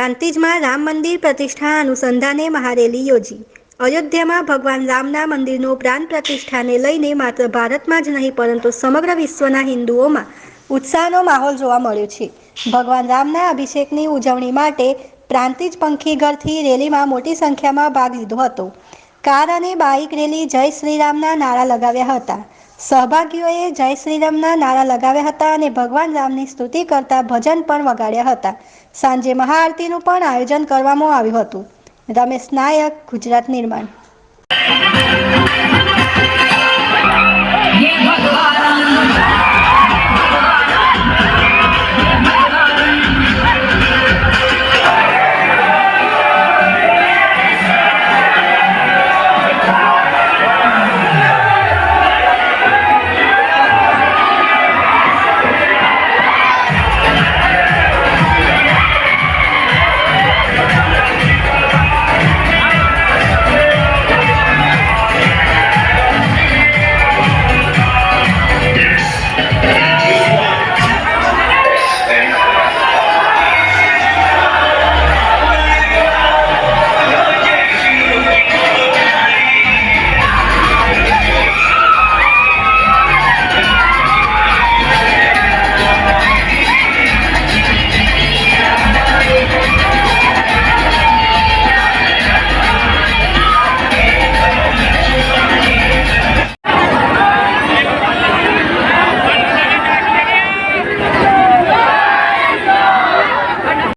પ્રાંતિજમાં રામ મંદિર પ્રતિષ્ઠા અનુસંધાને મહારેલી યોજી. અયોધ્યામાં ભગવાન રામના મંદિરનો પ્રાણ પ્રતિષ્ઠાને લઈને માત્ર ભારતમાં જ નહીં પરંતુ સમગ્ર વિશ્વના હિન્દુઓમાં ઉત્સાહનો માહોલ જોવા મળ્યો છે. ભગવાન રામના અભિષેકની ઉજવણી માટે પ્રાંતિજ પંખીઘરથી રેલીમાં મોટી સંખ્યામાં ભાગ લીધો હતો. કાર અને બાઇક રેલી જય શ્રીરામના નારા લગાવ્યા હતા. સહભાગીઓએ જય શ્રીરામના નારા લગાવ્યા હતા અને ભગવાન રામની સ્તુતિ કરતા ભજન પણ વગાડ્યા હતા. સાંજે મહાઆરતીનું પણ આયોજન કરવામાં આવ્યું હતું. રમેશ નાયક, ગુજરાત નિર્માણ.